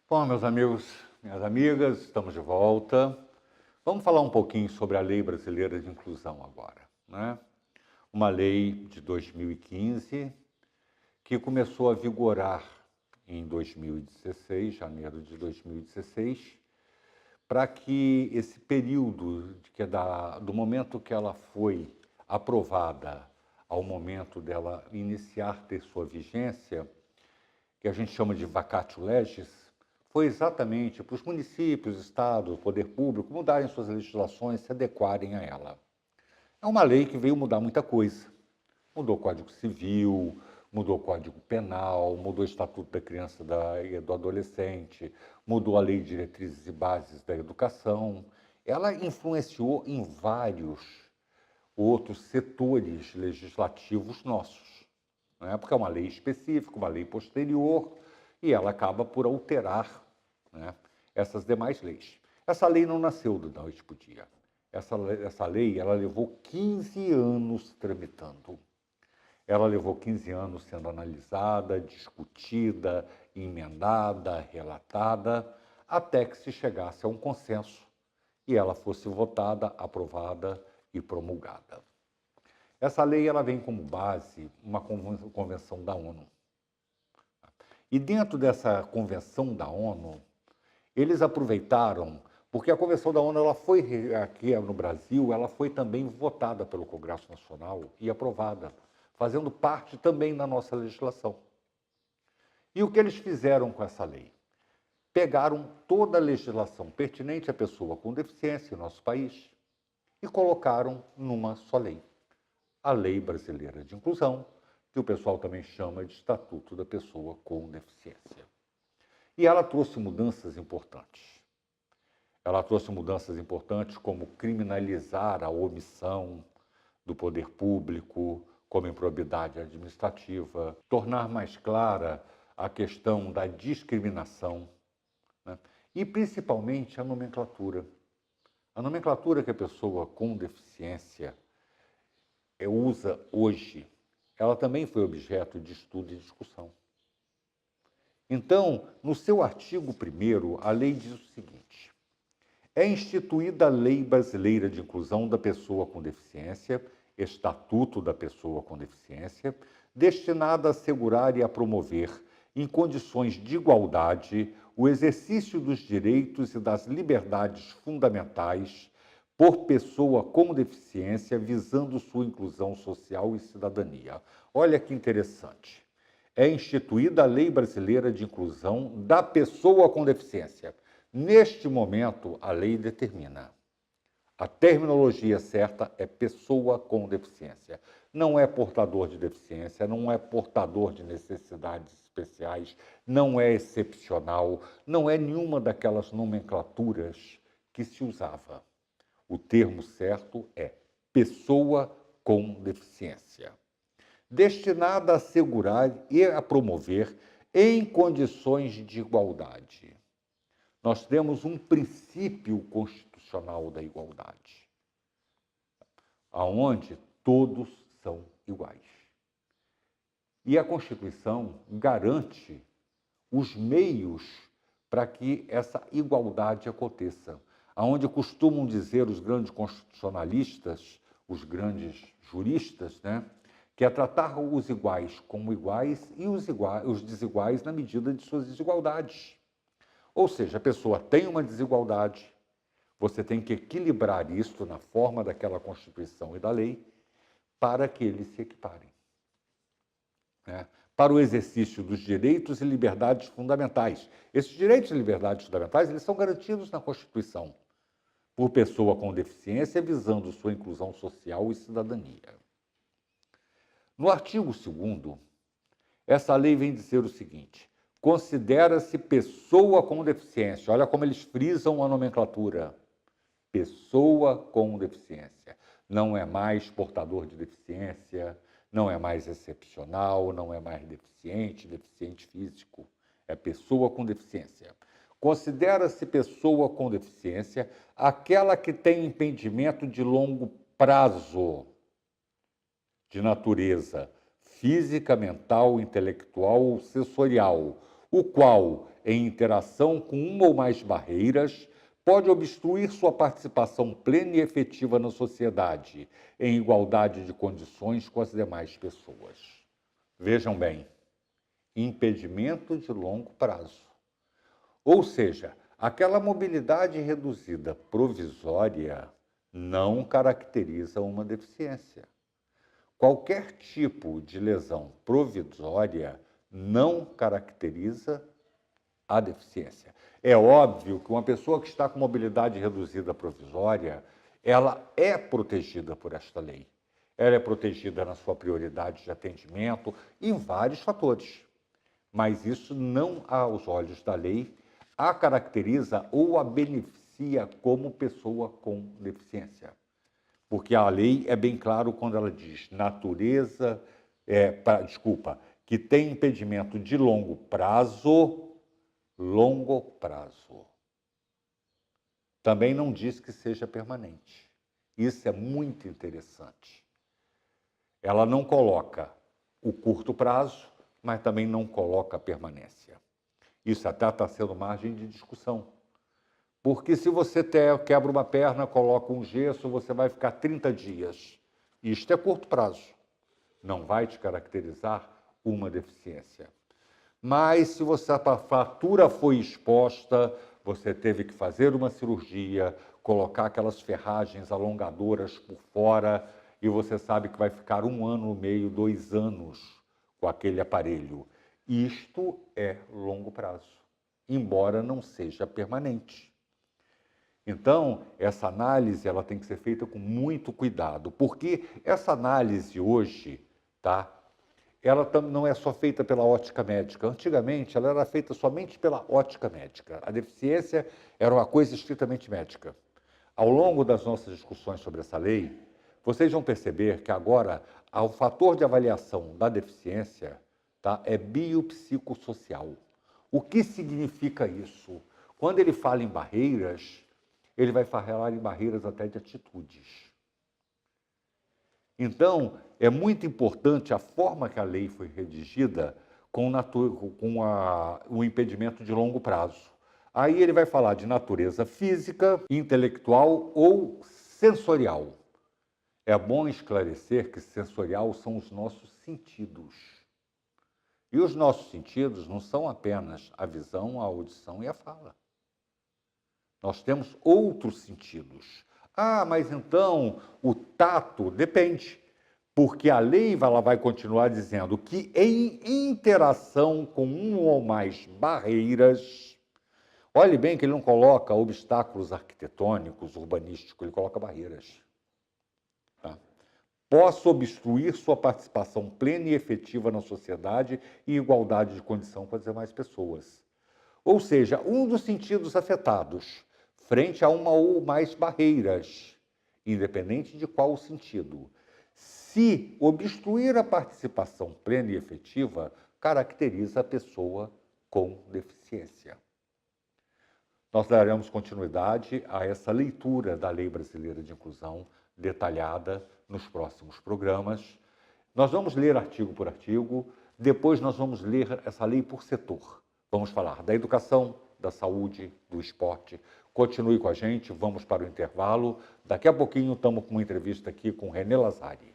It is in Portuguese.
Bom, meus amigos, minhas amigas, estamos de volta. Vamos falar um pouquinho sobre a Lei Brasileira de Inclusão agora, né? Uma lei de 2015 que começou a vigorar em 2016, janeiro de 2016, para que esse período do momento que ela foi aprovada ao momento dela iniciar ter sua vigência, que a gente chama de vacatio legis, foi exatamente para os municípios, Estado, o poder público mudarem suas legislações, se adequarem a ela. É uma lei que veio mudar muita coisa. Mudou o Código Civil, mudou o Código Penal, mudou o Estatuto da Criança e do Adolescente, mudou a Lei de Diretrizes e Bases da Educação. Ela influenciou em vários outros setores legislativos nossos, né? Porque é uma lei específica, uma lei posterior, e ela acaba por alterar, né, essas demais leis. Essa lei não nasceu da noite para o dia. Essa lei ela levou 15 anos tramitando. Ela levou 15 anos sendo analisada, discutida, emendada, relatada, até que se chegasse a um consenso e ela fosse votada, aprovada e promulgada. Essa lei ela vem como base uma convenção da ONU. E dentro dessa convenção da ONU, eles aproveitaram, porque a convenção da ONU ela foi aqui no Brasil, ela foi também votada pelo Congresso Nacional e aprovada, fazendo parte também da nossa legislação. E o que eles fizeram com essa lei? Pegaram toda a legislação pertinente à pessoa com deficiência em nosso país e colocaram numa só lei. A Lei Brasileira de Inclusão, que o pessoal também chama de Estatuto da Pessoa com Deficiência. E ela trouxe mudanças importantes. Ela trouxe mudanças importantes como criminalizar a omissão do poder público, como improbidade administrativa, tornar mais clara a questão da discriminação, né? E principalmente a nomenclatura. A nomenclatura que a pessoa com deficiência usa hoje, ela também foi objeto de estudo e discussão. Então, no seu artigo 1º, a lei diz o seguinte: é instituída a Lei Brasileira de Inclusão da Pessoa com Deficiência, Estatuto da Pessoa com Deficiência, destinada a assegurar e a promover, em condições de igualdade, o exercício dos direitos e das liberdades fundamentais por pessoa com deficiência, visando sua inclusão social e cidadania. Olha que interessante. É instituída a Lei Brasileira de Inclusão da Pessoa com Deficiência. Neste momento, a lei determina. A terminologia certa é pessoa com deficiência. Não é portador de deficiência, não é portador de necessidades especiais, não é excepcional, não é nenhuma daquelas nomenclaturas que se usava. O termo certo é pessoa com deficiência, destinada a assegurar e a promover em condições de igualdade. Nós temos um princípio constitucional da igualdade, aonde todos são iguais. E a Constituição garante os meios para que essa igualdade aconteça. Aonde costumam dizer os grandes constitucionalistas, os grandes juristas, né, que é tratar os iguais como iguais e os desiguais na medida de suas desigualdades. Ou seja, a pessoa tem uma desigualdade, você tem que equilibrar isso na forma daquela Constituição e da lei para que eles se equiparem, né? Para o exercício dos direitos e liberdades fundamentais. Esses direitos e liberdades fundamentais eles são garantidos na Constituição por pessoa com deficiência, visando sua inclusão social e cidadania. No artigo 2º, essa lei vem dizer o seguinte: considera-se pessoa com deficiência. Olha como eles frisam a nomenclatura. Pessoa com deficiência. Não é mais portador de deficiência, não é mais excepcional, não é mais deficiente físico. É pessoa com deficiência. Considera-se pessoa com deficiência aquela que tem impedimento de longo prazo, de natureza física, mental, intelectual ou sensorial, o qual em interação com uma ou mais barreiras pode obstruir sua participação plena e efetiva na sociedade, em igualdade de condições com as demais pessoas. Vejam bem, impedimento de longo prazo. Ou seja, aquela mobilidade reduzida provisória não caracteriza uma deficiência. Qualquer tipo de lesão provisória não caracteriza a deficiência. É óbvio que uma pessoa que está com mobilidade reduzida provisória, ela é protegida por esta lei. Ela é protegida na sua prioridade de atendimento em vários fatores. Mas isso não, aos olhos da lei, a caracteriza ou a beneficia como pessoa com deficiência. Porque a lei é bem claro quando ela diz que tem impedimento de longo prazo. Também não diz que seja permanente. Isso é muito interessante. Ela não coloca o curto prazo, mas também não coloca a permanência. Isso até está sendo margem de discussão. Porque se você quebra uma perna, coloca um gesso, você vai ficar 30 dias. Isto é curto prazo. Não vai te caracterizar uma deficiência. Mas se a fratura foi exposta, você teve que fazer uma cirurgia, colocar aquelas ferragens alongadoras por fora, e você sabe que vai ficar 1 ano e meio, 2 anos com aquele aparelho. Isto é longo prazo, embora não seja permanente. Então, essa análise ela tem que ser feita com muito cuidado, porque essa análise hoje, tá? Ela não é só feita pela ótica médica. Antigamente, ela era feita somente pela ótica médica. A deficiência era uma coisa estritamente médica. Ao longo das nossas discussões sobre essa lei, vocês vão perceber que agora o fator de avaliação da deficiência, tá, é biopsicossocial. O que significa isso? Quando ele fala em barreiras, ele vai falar em barreiras até de atitudes. Então, é muito importante a forma que a lei foi redigida com o impedimento de longo prazo. Aí ele vai falar de natureza física, intelectual ou sensorial. É bom esclarecer que sensorial são os nossos sentidos. E os nossos sentidos não são apenas a visão, a audição e a fala. Nós temos outros sentidos. Ah, mas então o tato depende, porque a lei ela vai continuar dizendo que em interação com um ou mais barreiras, olhe bem que ele não coloca obstáculos arquitetônicos, urbanísticos, ele coloca barreiras. Tá? Possa obstruir sua participação plena e efetiva na sociedade e igualdade de condição com as demais pessoas. Ou seja, um dos sentidos afetados frente a uma ou mais barreiras, independente de qual o sentido. Se obstruir a participação plena e efetiva, caracteriza a pessoa com deficiência. Nós daremos continuidade a essa leitura da Lei Brasileira de Inclusão detalhada nos próximos programas. Nós vamos ler artigo por artigo, depois nós vamos ler essa lei por setor. Vamos falar da educação, da saúde, do esporte. Continue com a gente, vamos para o intervalo. Daqui a pouquinho estamos com uma entrevista aqui com René Lazari.